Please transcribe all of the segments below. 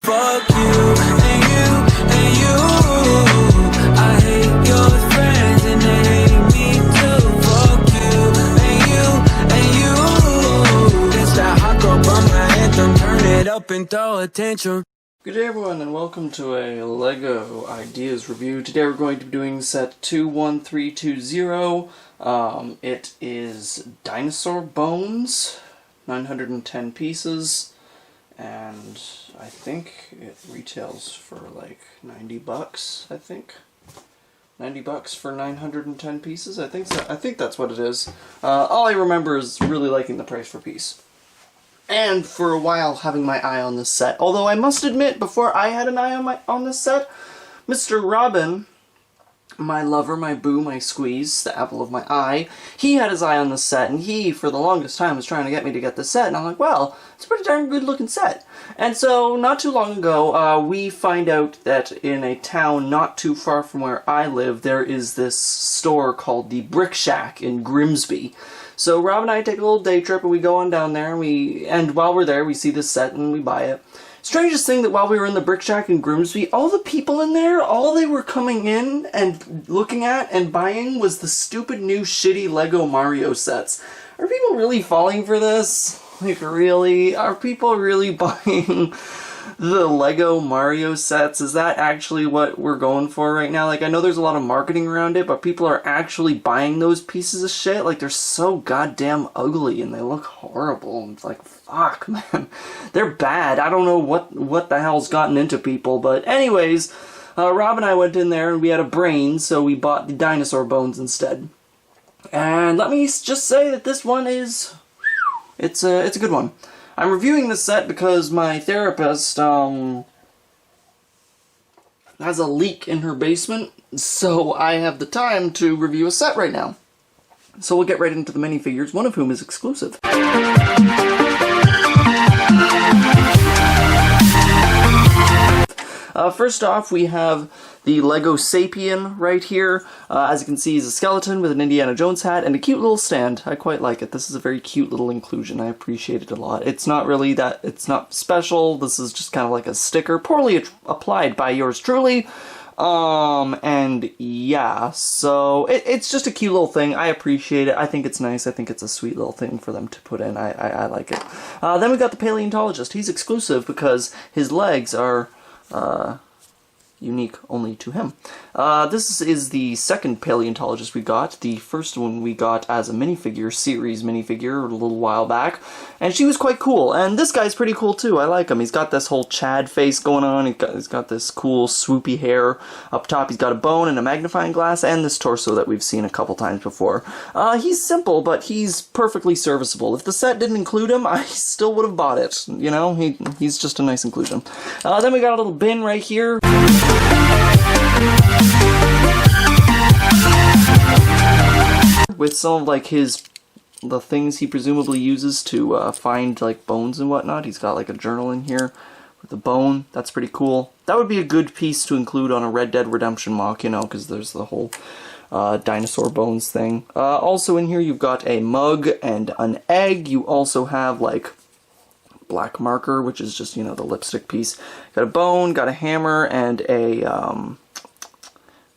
Fuck you and you and you. I hate your friends and they hate me too. Fuck you and you and you. It's that hot girl by my anthem. Turn it up and throw attention. Good day everyone and welcome to a LEGO Ideas review. Today we're going to be doing set 21320. It is Dinosaur Bones, 910 pieces, and I think it retails for like 90 bucks, I think. 90 bucks for 910 pieces, I think so. I think that's what it is. All I remember is really liking the price per piece. And for a while having my eye on this set. Although I must admit, before I had an eye on this set, Mr. Robin, my lover, my boo, my squeeze, the apple of my eye, he had his eye on this set, and he, for the longest time, was trying to get me to get this set, and I'm like, well, it's a pretty darn good looking set. And so, not too long ago, we find out that in a town not too far from where I live, there is this store called the Brick Shack in Grimsby. So Rob and I take a little day trip and we go on down there and while we're there we see this set and we buy it. Strangest thing that while we were in the Brick Shack in Grimsby, all the people in there, all they were coming in and looking at and buying was the stupid new shitty Lego Mario sets. Are people really falling for this? Like really? Are people really buying the Lego Mario sets? Is that actually what we're going for right now? Like, I know there's a lot of marketing around it, but people are actually buying those pieces of shit. Like, they're so goddamn ugly and they look horrible. And it's like, fuck, man. They're bad. I don't know what the hell's gotten into people. But anyways, Rob and I went in there and we had a brain, so we bought the Dinosaur Bones instead. And let me just say that this one is... It's a good one. I'm reviewing this set because my therapist, has a leak in her basement, so I have the time to review a set right now. So we'll get right into the minifigures, one of whom is exclusive. First off, we have the Lego Sapien right here. As you can see, he's a skeleton with an Indiana Jones hat and a cute little stand. I quite like it. This is a very cute little inclusion. I appreciate it a lot. It's not really that, it's not special. This is just kind of like a sticker, poorly applied by yours truly. And yeah, so it's just a cute little thing. I appreciate it. I think it's nice. I think it's a sweet little thing for them to put in. I like it. Then we got the Paleontologist. He's exclusive because his legs are unique only to him. This is the second Paleontologist we got. The first one we got as a minifigure, series minifigure, a little while back, and she was quite cool. And this guy's pretty cool too. I like him. He's got this whole Chad face going on. He's got this cool swoopy hair up top. He's got a bone and a magnifying glass, and this torso that we've seen a couple times before. He's simple, but he's perfectly serviceable. If the set didn't include him, I still would have bought it. You know, he's just a nice inclusion. Then we got a little bin right here. With some of like the things he presumably uses to find like bones and whatnot. He's got like a journal in here with a bone. That's pretty cool. That would be a good piece to include on a Red Dead Redemption mock, you know, because there's the whole dinosaur bones thing. Also in here you've got a mug and an egg. You also have like black marker, which is just, you know, the lipstick piece. Got a bone, got a hammer, and a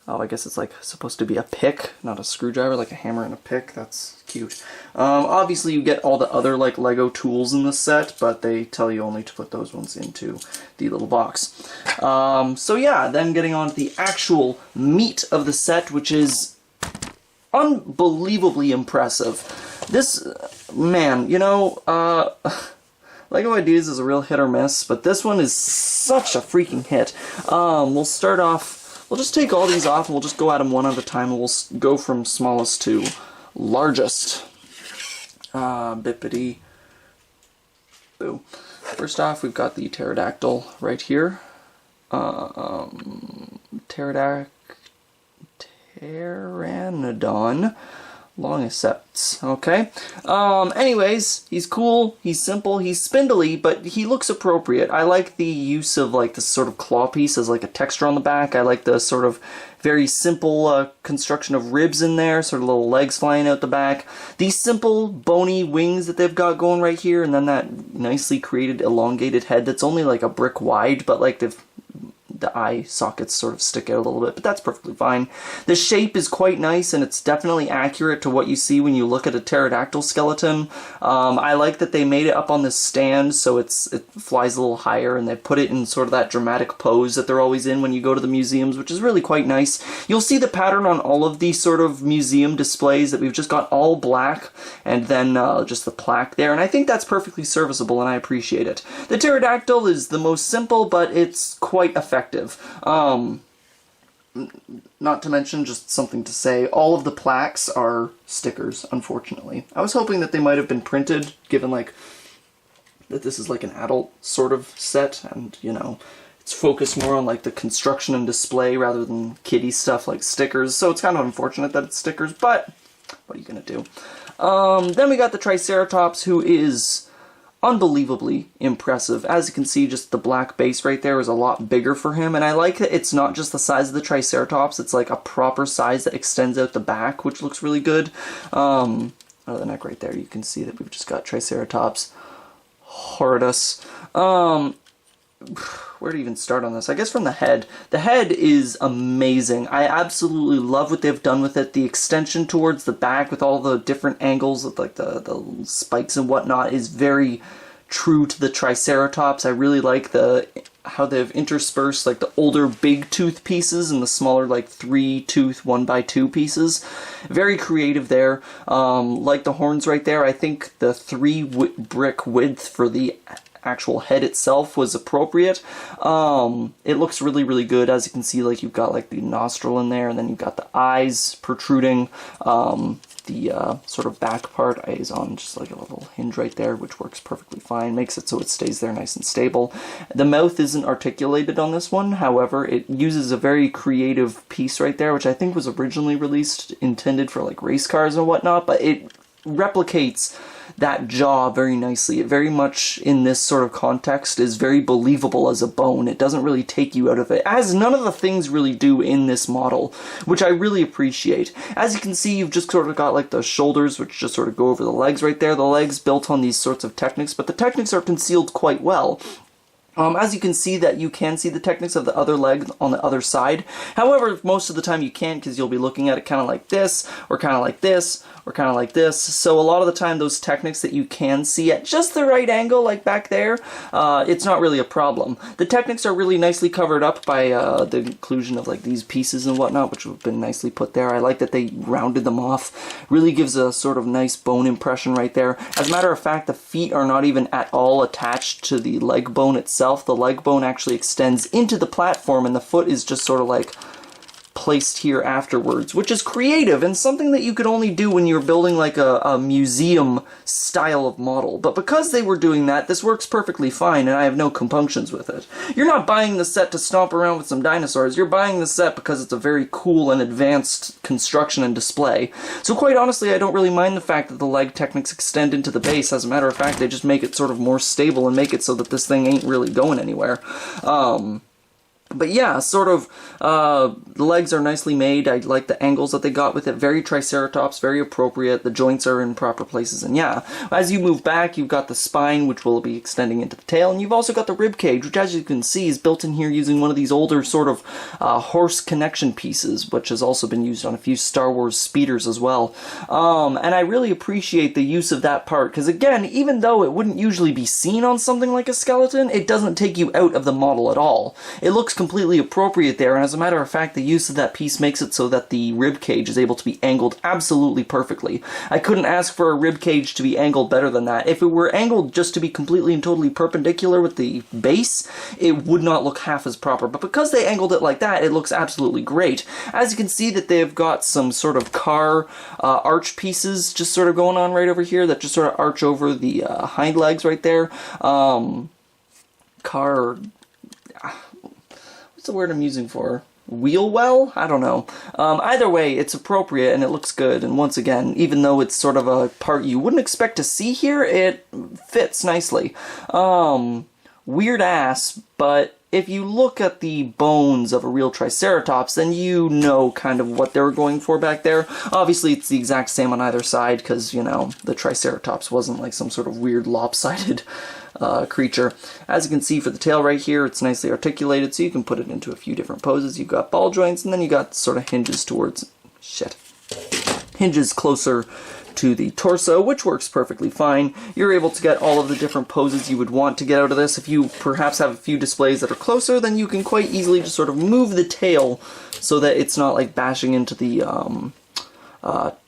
I guess it's like supposed to be a pick, not a screwdriver, like a hammer and a pick. That's cute. Obviously you get all the other like Lego tools in the set, but they tell you only to put those ones into the little box. So yeah, then getting on to the actual meat of the set, which is unbelievably impressive. This, man, you know, Lego Ideas is a real hit or miss, but this one is such a freaking hit. We'll start off. We'll just take all these off and we'll just go at them one at a time, and we'll go from smallest to largest. Bippity. Boo. First off, we've got the pterodactyl right here. Pteranodon. Longiceps, okay? Anyways, he's cool, he's simple, he's spindly, but he looks appropriate. I like the use of like this sort of claw piece as like a texture on the back. I like the sort of very simple construction of ribs in there, sort of little legs flying out the back. These simple bony wings that they've got going right here, and then that nicely created elongated head that's only like a brick wide, but like the eye sockets sort of stick out a little bit, but that's perfectly fine. The shape is quite nice, and it's definitely accurate to what you see when you look at a pterodactyl skeleton. I like that they made it up on this stand so it flies a little higher, and they put it in sort of that dramatic pose that they're always in when you go to the museums, which is really quite nice. You'll see the pattern on all of these sort of museum displays that we've just got all black and then just the plaque there, and I think that's perfectly serviceable, and I appreciate it. The pterodactyl is the most simple, but it's quite effective. Not to mention, just something to say, all of the plaques are stickers, unfortunately. I was hoping that they might have been printed, given like that this is like an adult sort of set, and you know, it's focused more on like the construction and display rather than kiddie stuff like stickers, so it's kind of unfortunate that it's stickers, but what are you gonna do? Then we got the Triceratops, who is unbelievably impressive. As you can see, just the black base right there is a lot bigger for him, and I like that it's not just the size of the Triceratops, it's like a proper size that extends out the back, which looks really good. Out of the neck right there, you can see that we've just got Triceratops horridus. Where to even start on this? I guess from the head. The head is amazing. I absolutely love what they've done with it. The extension towards the back with all the different angles with like the spikes and whatnot is very true to the Triceratops. I really like how they've interspersed like the older big tooth pieces and the smaller like 3-tooth 1x2 pieces. Very creative there. Like the horns right there, I think the 3-brick width for the actual head itself was appropriate. It looks really, really good. As you can see, like you've got like the nostril in there, and then you've got the eyes protruding. The sort of back part is on just like a little hinge right there, which works perfectly fine. Makes it so it stays there nice and stable. The mouth isn't articulated on this one, however, it uses a very creative piece right there, which I think was originally released intended for like race cars and whatnot, but it replicates that jaw very nicely. It very much, in this sort of context, is very believable as a bone. It doesn't really take you out of it, as none of the things really do in this model, which I really appreciate. As you can see, you've just sort of got like the shoulders, which just sort of go over the legs right there. The legs built on these sorts of techniques, but the techniques are concealed quite well. As you can see, that you can see the techniques of the other leg on the other side. However, most of the time you can't, because you'll be looking at it kind of like this, or kind of like this, or kind of like this. So a lot of the time, those techniques that you can see at just the right angle, like back there, it's not really a problem. The techniques are really nicely covered up by the inclusion of like these pieces and whatnot, which have been nicely put there. I like that they rounded them off. Really gives a sort of nice bone impression right there. As a matter of fact, the feet are not even at all attached to the leg bone itself. The leg bone actually extends into the platform, and the foot is just sort of like placed here afterwards, which is creative and something that you could only do when you're building like a museum style of model. But because they were doing that, this works perfectly fine, and I have no compunctions with it. You're not buying the set to stomp around with some dinosaurs. You're buying the set because it's a very cool and advanced construction and display. So quite honestly, I don't really mind the fact that the leg techniques extend into the base. As a matter of fact, they just make it sort of more stable and make it so that this thing ain't really going anywhere. But yeah, sort of, the legs are nicely made. I like the angles that they got with it. Very Triceratops, very appropriate. The joints are in proper places. And yeah, as you move back, you've got the spine, which will be extending into the tail. And you've also got the rib cage, which as you can see is built in here using one of these older sort of horse connection pieces, which has also been used on a few Star Wars speeders as well. And I really appreciate the use of that part, because again, even though it wouldn't usually be seen on something like a skeleton, it doesn't take you out of the model at all. It looks completely appropriate there, and as a matter of fact, the use of that piece makes it so that the rib cage is able to be angled absolutely perfectly. I couldn't ask for a rib cage to be angled better than that. If it were angled just to be completely and totally perpendicular with the base, it would not look half as proper, but because they angled it like that, it looks absolutely great. As you can see, that they've got some sort of car arch pieces just sort of going on right over here that just sort of arch over the hind legs right there. What's the word I'm using for? wheel well? I don't know. Either way, it's appropriate and it looks good, and once again, even though it's sort of a part you wouldn't expect to see here, it fits nicely. Weird ass, but if you look at the bones of a real Triceratops, then you know kind of what they were going for back there. Obviously, it's the exact same on either side, because, you know, the Triceratops wasn't like some sort of weird lopsided creature. As you can see for the tail right here, it's nicely articulated, so you can put it into a few different poses. You've got ball joints, and then you got sort of hinges towards... hinges closer to the torso, which works perfectly fine. You're able to get all of the different poses you would want to get out of this. If you perhaps have a few displays that are closer, then you can quite easily just sort of move the tail so that it's not like bashing into the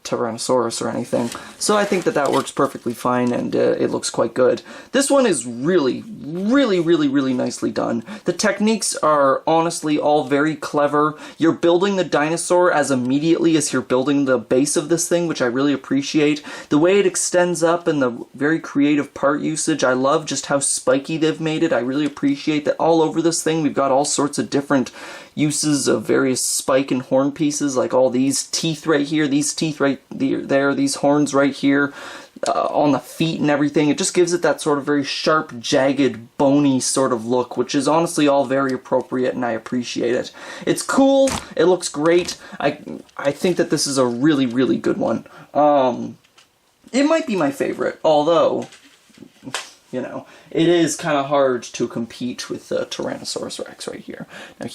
Tyrannosaurus or anything. So I think that that works perfectly fine, and it looks quite good. This one is really, really, really, really nicely done. The techniques are honestly all very clever. You're building the dinosaur as immediately as you're building the base of this thing, which I really appreciate. The way it extends up and the very creative part usage, I love just how spiky they've made it. I really appreciate that all over this thing we've got all sorts of different uses of various spike and horn pieces, like all these teeth right here, these teeth right there, these horns right here, on the feet and everything. It just gives it that sort of very sharp, jagged, bony sort of look, which is honestly all very appropriate, and I appreciate it. It's cool, it looks great. I think that this is a really, really good one. It might be my favorite, although, you know, it is kind of hard to compete with the Tyrannosaurus Rex right here. Now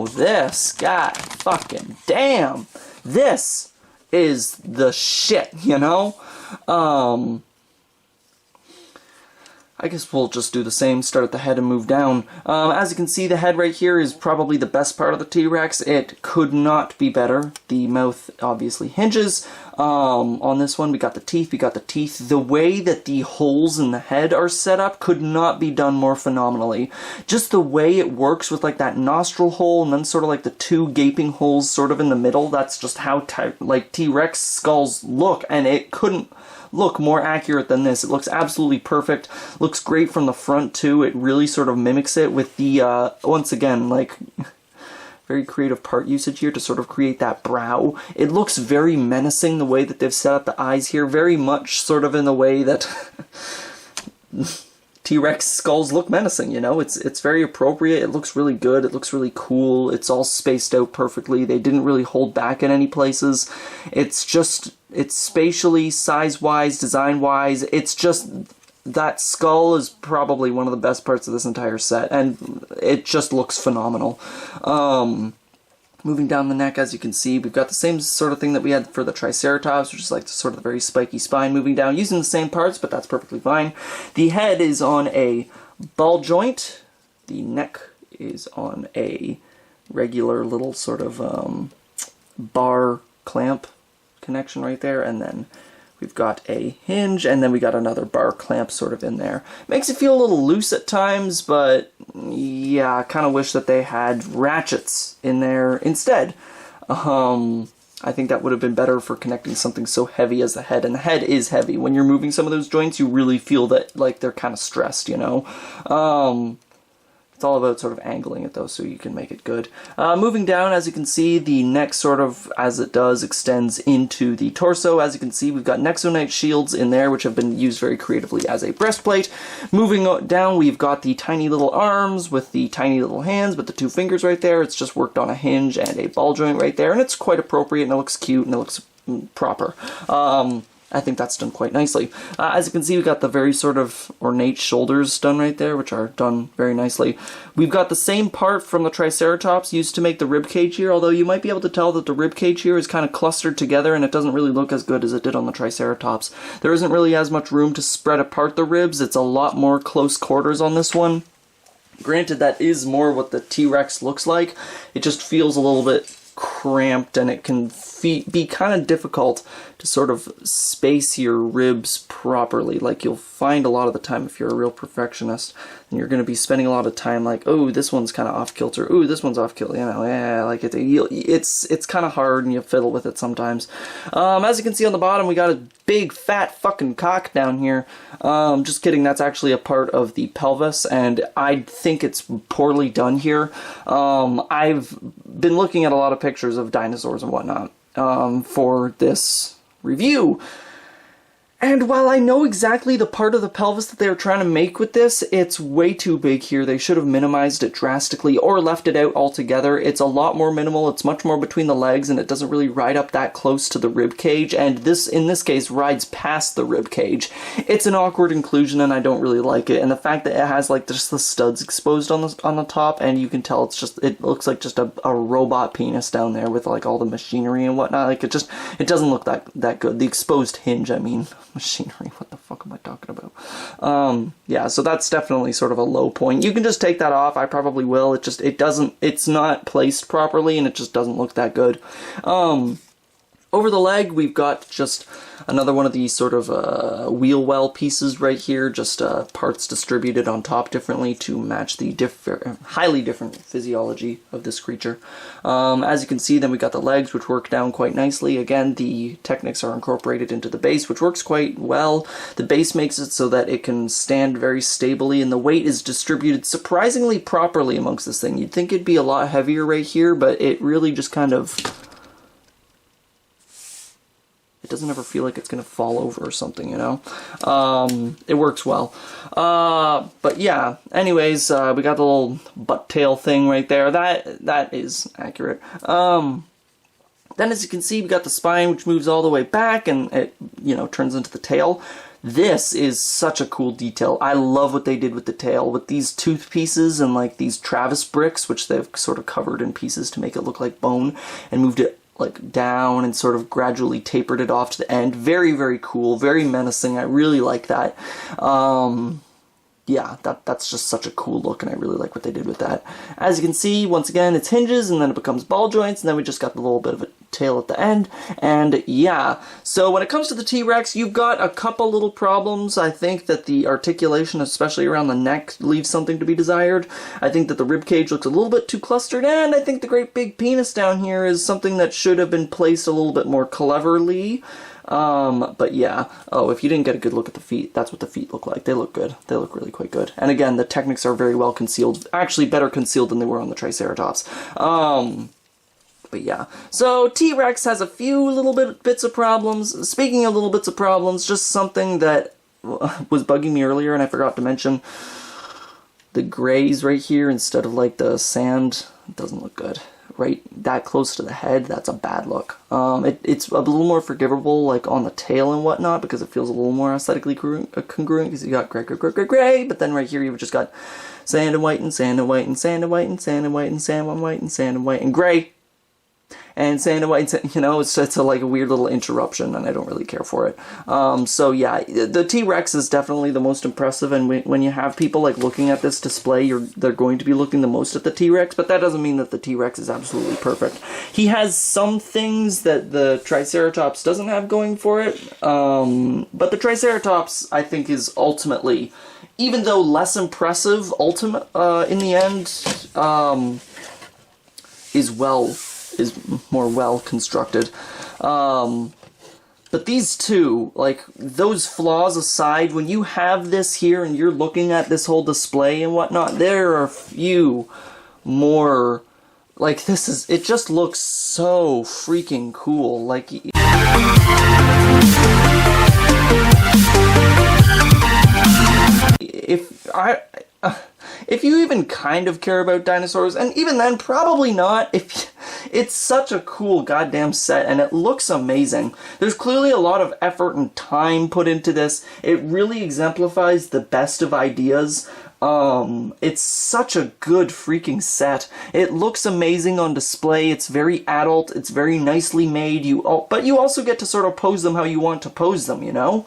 this guy, fucking damn, this is the shit, you know? I guess we'll just do the same, start at the head and move down. As you can see, the head right here is probably the best part of the T-Rex. It could not be better. The mouth obviously hinges. On this one, we got the teeth, The way that the holes in the head are set up could not be done more phenomenally. Just the way it works with like that nostril hole and then sort of like the two gaping holes sort of in the middle, that's just how T-Rex skulls look, and it couldn't look more accurate than this. It looks absolutely perfect. Looks great from the front too. It really sort of mimics it with the, once again, like, very creative part usage here to sort of create that brow. It looks very menacing the way that they've set up the eyes here, very much sort of in the way that T-Rex skulls look menacing, you know? It's very appropriate, it looks really good, it looks really cool, it's all spaced out perfectly, they didn't really hold back in any places. It's spatially, size-wise, design-wise, it's just... that skull is probably one of the best parts of this entire set, and it just looks phenomenal. Moving down the neck, as you can see, we've got the same sort of thing that we had for the Triceratops, which is like sort of the very spiky spine moving down, using the same parts, but that's perfectly fine. The head is on a ball joint. The neck is on a regular little sort of bar clamp connection right there, and then we've got a hinge, and then we got another bar clamp sort of in there. Makes it feel a little loose at times, but yeah, I kind of wish that they had ratchets in there instead. I think that would have been better for connecting something so heavy as the head, and the head is heavy. When you're moving some of those joints, you really feel that, like, they're kind of stressed, you know? It's all about sort of angling it though, so you can make it good. Moving down, as you can see, the neck sort of, as it does, extends into the torso. As you can see, we've got Nexonite shields in there, which have been used very creatively as a breastplate. Moving down, we've got the tiny little arms with the tiny little hands, but the two fingers right there. It's just worked on a hinge and a ball joint right there, and it's quite appropriate, and it looks cute, and it looks proper. I think that's done quite nicely. As you can see, we've got the very sort of ornate shoulders done right there, which are done very nicely. We've got the same part from the Triceratops used to make the rib cage here, although you might be able to tell that the rib cage here is kind of clustered together and it doesn't really look as good as it did on the Triceratops. There isn't really as much room to spread apart the ribs. It's a lot more close quarters on this one. Granted, that is more what the T-Rex looks like. It just feels a little bit cramped, and it can be kind of difficult to sort of space your ribs properly. Like, you'll find a lot of the time, if you're a real perfectionist, and you're going to be spending a lot of time like, oh, this one's kind of off kilter, oh, this one's off kilter, you know, yeah, like it's kind of hard, and you fiddle with it sometimes. As you can see on the bottom, we got a big fat fucking cock down here. Just kidding, that's actually a part of the pelvis, and I think it's poorly done here. I've been looking at a lot of pictures of dinosaurs and whatnot for this review. And while I know exactly the part of the pelvis that they were trying to make with this, it's way too big here. They should have minimized it drastically or left it out altogether. It's a lot more minimal. It's much more between the legs, and it doesn't really ride up that close to the rib cage. And this, in this case, rides past the rib cage. It's an awkward inclusion, and I don't really like it. And the fact that it has like just the studs exposed on the top, and you can tell it looks like just a robot penis down there with like all the machinery and whatnot. Like, it doesn't look that good. The exposed hinge, I mean. Machinery, what the fuck am I talking about? Yeah, so that's definitely sort of a low point. You can just take that off. I probably will. It's not placed properly, and it just doesn't look that good. Over the leg, we've got just another one of these sort of wheel well pieces right here, just parts distributed on top differently to match the highly different physiology of this creature. As you can see, then we got the legs, which work down quite nicely. Again, the Technics are incorporated into the base, which works quite well. The base makes it so that it can stand very stably, and the weight is distributed surprisingly properly amongst this thing. You'd think it'd be a lot heavier right here, but it really just kind of... it doesn't ever feel like it's going to fall over or something, you know? It works well. But yeah, anyways, we got the little butt tail thing right there. That is accurate. Then as you can see, we got the spine, which moves all the way back, and it, you know, turns into the tail. This is such a cool detail. I love what they did with the tail, with these tooth pieces and like these Travis bricks, which they've sort of covered in pieces to make it look like bone, and moved it like down and sort of gradually tapered it off to the end. Very, very cool, very menacing. I really like that. Yeah, that's just such a cool look, and I really like what they did with that. As you can see, once again, it's hinges, and then it becomes ball joints, and then we just got a little bit of a tail at the end, and yeah. So when it comes to the T-Rex, you've got a couple little problems. I think that the articulation, especially around the neck, leaves something to be desired. I think that the rib cage looks a little bit too clustered, and I think the great big penis down here is something that should have been placed a little bit more cleverly. But yeah. Oh, if you didn't get a good look at the feet, that's what the feet look like. They look good. They look really quite good. And again, the Technics are very well concealed. Actually, better concealed than they were on the Triceratops. But yeah. So, T-Rex has a few little bits of problems. Speaking of little bits of problems, just something that was bugging me earlier and I forgot to mention. The grays right here instead of like the sand, it doesn't look good. Right that close to the head, that's a bad look. It's a little more forgivable like on the tail and whatnot, because it feels a little more aesthetically congruent, because you got gray, but then right here you've just got sand and white and sand and white and sand and white and sand and white and sand and white and sand and white and gray. And sand and white, you know, it's like a weird little interruption, and I don't really care for it. So yeah, the T-Rex is definitely the most impressive, and when you have people like looking at this display, they're going to be looking the most at the T-Rex, but that doesn't mean that the T-Rex is absolutely perfect. He has some things that the Triceratops doesn't have going for it, but the Triceratops, I think, is ultimately, even though less impressive, in the end, is more well constructed. But these two, like, those flaws aside, when you have this here and you're looking at this whole display and whatnot, there are a few more, like, it just looks so freaking cool. Like, if you even kind of care about dinosaurs, and even then, probably not, it's such a cool goddamn set, and it looks amazing. There's clearly a lot of effort and time put into this. It really exemplifies the best of ideas. It's such a good freaking set. It looks amazing on display. It's very adult. It's very nicely made. But you also get to sort of pose them how you want to pose them, you know?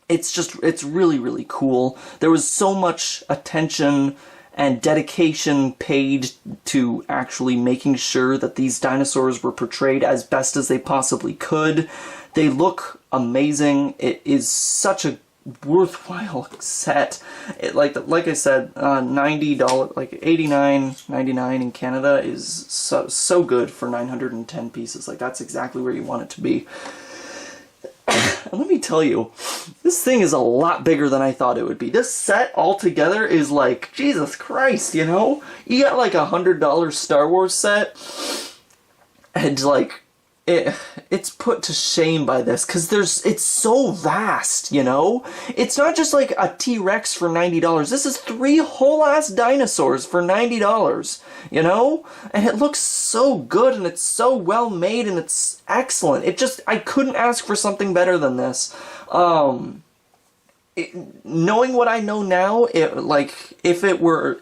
It's really, really cool. There was so much attention and dedication paid to actually making sure that these dinosaurs were portrayed as best as they possibly could. They look amazing. It is such a worthwhile set. Like I said, $90, like $89.99 in Canada is so good for 910 pieces. Like, that's exactly where you want it to be. And let me tell you, this thing is a lot bigger than I thought it would be. This set altogether is like, Jesus Christ, you know? You got like $100 Star Wars set, and like, it's put to shame by this, because it's so vast, you know? It's not just like a T-Rex for $90. This is 3 whole-ass dinosaurs for $90, you know? And it looks so good, and it's so well made, and it's excellent. I couldn't ask for something better than this. Knowing what I know now, if it were...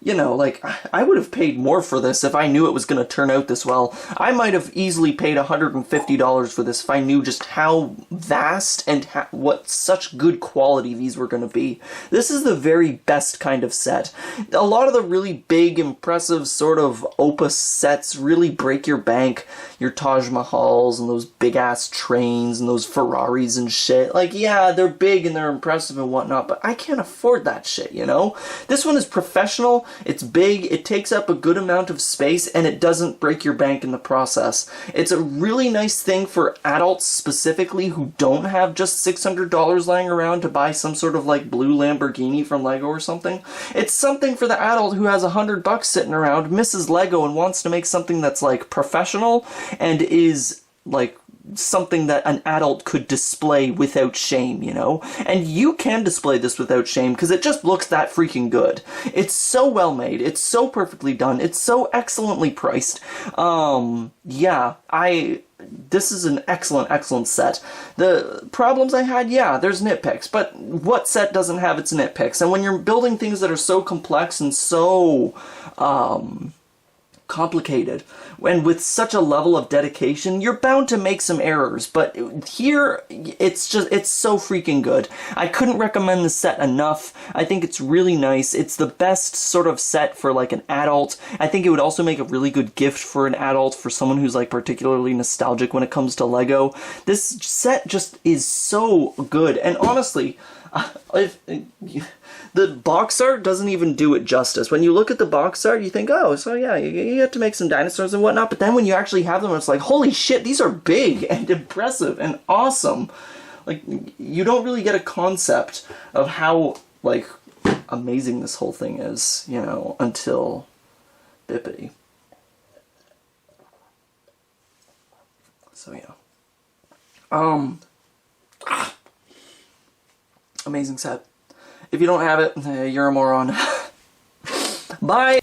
You know, like, I would have paid more for this if I knew it was going to turn out this well. I might have easily paid $150 for this if I knew just how vast and what such good quality these were going to be. This is the very best kind of set. A lot of the really big, impressive sort of opus sets really break your bank. Your Taj Mahals and those big-ass trains and those Ferraris and shit. Like, yeah, they're big and they're impressive and whatnot, but I can't afford that shit, you know? This one is professional. It's big, it takes up a good amount of space, and it doesn't break your bank in the process. It's a really nice thing for adults specifically who don't have just $600 lying around to buy some sort of like blue Lamborghini from Lego or something. It's something for the adult who has $100 sitting around, misses Lego, and wants to make something that's like professional and is like something that an adult could display without shame, you know? And you can display this without shame because it just looks that freaking good. It's so well made, it's so perfectly done, it's so excellently priced. Yeah, this is an excellent set. The problems I had, yeah, there's nitpicks, but what set doesn't have its nitpicks? And when you're building things that are so complex and so, complicated, and with such a level of dedication, you're bound to make some errors, but here, it's so freaking good. I couldn't recommend the set enough. I think it's really nice. It's the best sort of set for like an adult. I think it would also make a really good gift for an adult, for someone who's like particularly nostalgic when it comes to Lego. This set just is so good, and honestly, the box art doesn't even do it justice. When you look at the box art, you think, oh, so yeah, you have to make some dinosaurs and whatnot, but then when you actually have them, it's like, holy shit, these are big and impressive and awesome. Like, you don't really get a concept of how, like, amazing this whole thing is, you know, until Bippity. So, yeah. Amazing set. If you don't have it, you're a moron. Bye!